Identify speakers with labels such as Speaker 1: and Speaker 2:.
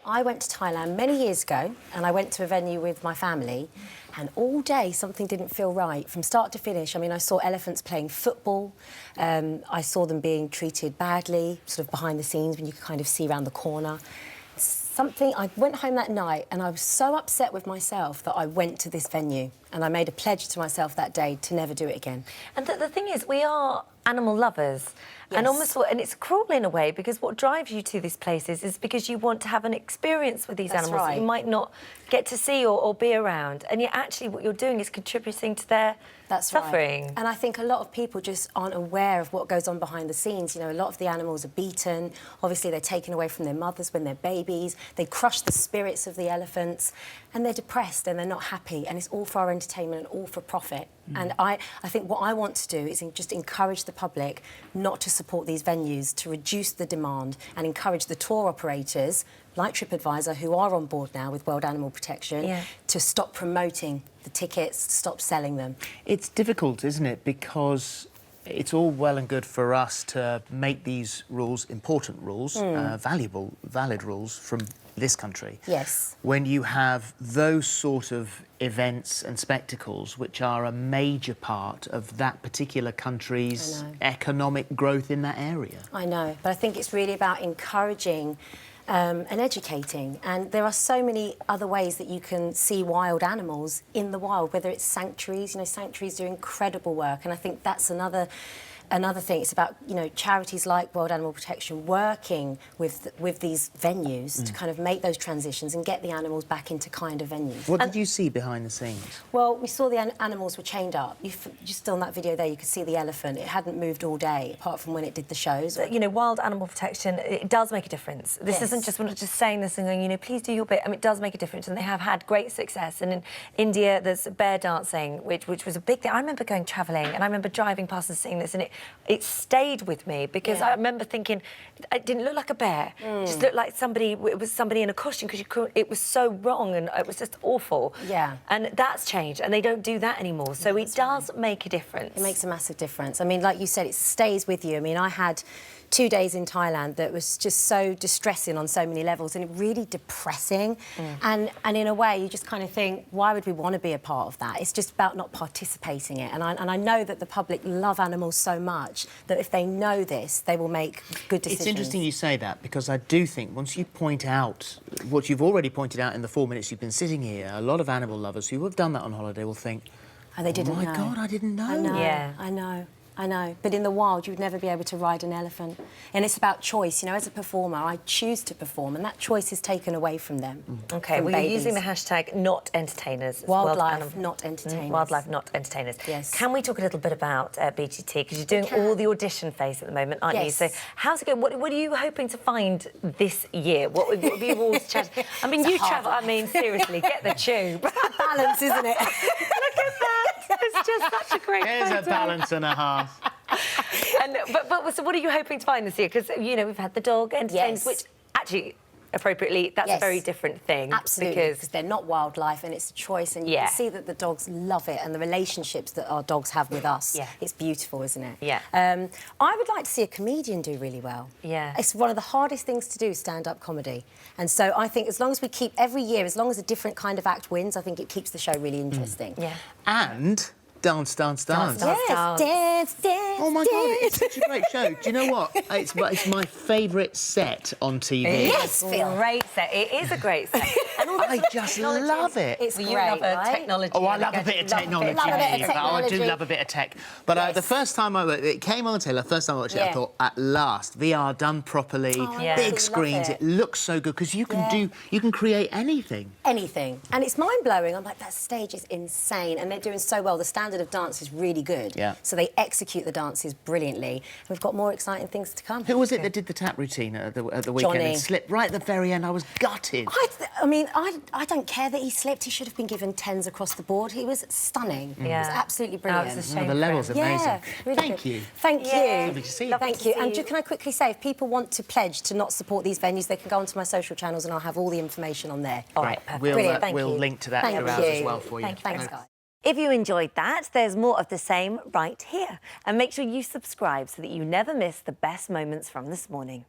Speaker 1: I went to Thailand many years ago, and I went to a venue with my family, and all day something didn't feel right from start to finish. I mean, I saw elephants playing football. I saw them being treated badly, sort of behind the scenes when you could kind of see around the corner. I went home that night and I was so upset with myself that I went to this venue, and I made a pledge to myself that day to never do it again.
Speaker 2: And the thing is, we are animal lovers.
Speaker 1: Yes.
Speaker 2: And it's cruel in a way, because what drives you to these places is because you want to have an experience with these animals that you might not get to see or be around. And yet actually what you're doing is contributing to their suffering.
Speaker 1: Right. And I think a lot of people just aren't aware of what goes on behind the scenes. You know, a lot of the animals are beaten. Obviously, they're taken away from their mothers when they're babies. They crush the spirits of the elephants, and they're depressed and they're not happy. And it's all for our entertainment and all for profit. And I think what I want to do is just encourage the public not to support these venues, to reduce the demand and encourage the tour operators like TripAdvisor, who are on board now with World Animal Protection, to stop promoting the tickets, to stop selling them.
Speaker 3: It's difficult, isn't it? Because it's all well and good for us to make these rules, important rules, valuable, valid rules from this country.
Speaker 1: Yes.
Speaker 3: When you have those sort of events and spectacles which are a major part of that particular country's economic growth in that area.
Speaker 1: I know, but I think it's really about encouraging and educating. And there are so many other ways that you can see wild animals in the wild, whether it's sanctuaries. You know, sanctuaries do incredible work, and I think that's another thing. It's about, you know, charities like World Animal Protection working with these venues to kind of make those transitions and get the animals back into kinder venues.
Speaker 3: What did you see behind the scenes?
Speaker 1: Well, we saw the animals were chained up. Just on that video there, you could see the elephant. It hadn't moved all day, apart from when it did the shows.
Speaker 2: You know, Wild Animal Protection, it does make a difference. This isn't just, we're not just saying this and going, you know, please do your bit. I mean, it does make a difference, and they have had great success. And in India, there's bear dancing, which was a big thing. I remember going travelling, and I remember driving past and seeing this, and it stayed with me, because I remember thinking it didn't look like a bear. It just looked like it was somebody in a costume, because it was so wrong, and it was just awful.
Speaker 1: Yeah.
Speaker 2: And that's changed, and they don't do that anymore. So it does make a difference.
Speaker 1: It makes a massive difference. I mean, like you said, it stays with you. I mean, I had 2 days in Thailand that was just so distressing on so many levels, and it really depressing. And in a way, you just kind of think, why would we want to be a part of that? It's just about not participating in it. And I know that the public love animals so much that if they know this, they will make good decisions.
Speaker 3: It's interesting you say that, because I do think once you point out what you've already pointed out in the 4 minutes you've been sitting here, a lot of animal lovers who have done that on holiday will think,
Speaker 1: oh, they didn't know.
Speaker 3: My God, I didn't know.
Speaker 1: I know,
Speaker 2: Yeah.
Speaker 1: I know. But in the wild, you would never be able to ride an elephant. And it's about choice. You know, as a performer, I choose to perform, and that choice is taken away from them.
Speaker 2: OK, well, you're using the hashtag not entertainers.
Speaker 1: Wildlife, not entertainers.
Speaker 2: Wildlife, not entertainers.
Speaker 1: Yes.
Speaker 2: Can we talk a little bit about BGT? Because you're doing all the audition phase at the moment, aren't you? So how's it going? What are you hoping to find this year? What have you all chatted? I mean, you travel. I mean, seriously, get the tube.
Speaker 1: Balance, isn't it?
Speaker 2: Look at that. It's just such a great
Speaker 3: There's
Speaker 2: photo.
Speaker 3: a balance and a half.
Speaker 2: But so what are you hoping to find this year? Because, you know, we've had the dog entertainers, which actually, appropriately, that's a very different thing.
Speaker 1: Absolutely, because they're not wildlife, and it's a choice, and you can see that the dogs love it, and the relationships that our dogs have with us. It's beautiful, isn't it?
Speaker 2: Yeah.
Speaker 1: I would like to see a comedian do really well.
Speaker 2: Yeah.
Speaker 1: It's one of the hardest things to do, stand-up comedy. And so I think as long as we keep every year, as long as a different kind of act wins, I think it keeps the show really interesting.
Speaker 2: Yeah.
Speaker 3: And dance, dance, dance.
Speaker 1: Yes, dance, dance.
Speaker 3: Oh my God, it's such a great show. Do you know what? It's my favourite set on TV.
Speaker 1: Yes, Phil.
Speaker 2: Great set. It is a great set. And all
Speaker 3: I just love it.
Speaker 1: It's
Speaker 2: you
Speaker 1: great,
Speaker 2: love a
Speaker 1: right?
Speaker 2: technology.
Speaker 3: Oh, I love a bit of technology.
Speaker 1: Love a bit of
Speaker 3: Oh, I do
Speaker 1: technology.
Speaker 3: love a bit of tech. But the first time it came on the first time I watched it, I thought, at last, VR done properly, big screens. It looks so good, because you can create anything.
Speaker 1: Anything. And it's mind-blowing. I'm like, that stage is insane, and they're doing so well. The standard of dance is really good.
Speaker 3: Yeah.
Speaker 1: So they execute the dances brilliantly. We've got more exciting things to come.
Speaker 3: Who was it that did the tap routine at the weekend?
Speaker 1: Johnny.
Speaker 3: And slipped right at the very end. I was gutted.
Speaker 1: I mean, I don't care that he slipped. He should have been given 10s across the board. He was stunning. He was absolutely brilliant.
Speaker 2: It was a shame
Speaker 3: the levels amazing.
Speaker 1: Yeah, really
Speaker 3: Thank
Speaker 1: good.
Speaker 3: you.
Speaker 1: Thank you.
Speaker 3: Lovely to see you.
Speaker 1: Thank you. And can I quickly say, if people want to pledge to not support these venues, they can go onto my social channels, and I'll have all the information on there.
Speaker 2: All right, perfect.
Speaker 3: We'll link to that throughout as well for you.
Speaker 1: Thanks, guys.
Speaker 2: If you enjoyed that, there's more of the same right here. And make sure you subscribe so that you never miss the best moments from this morning.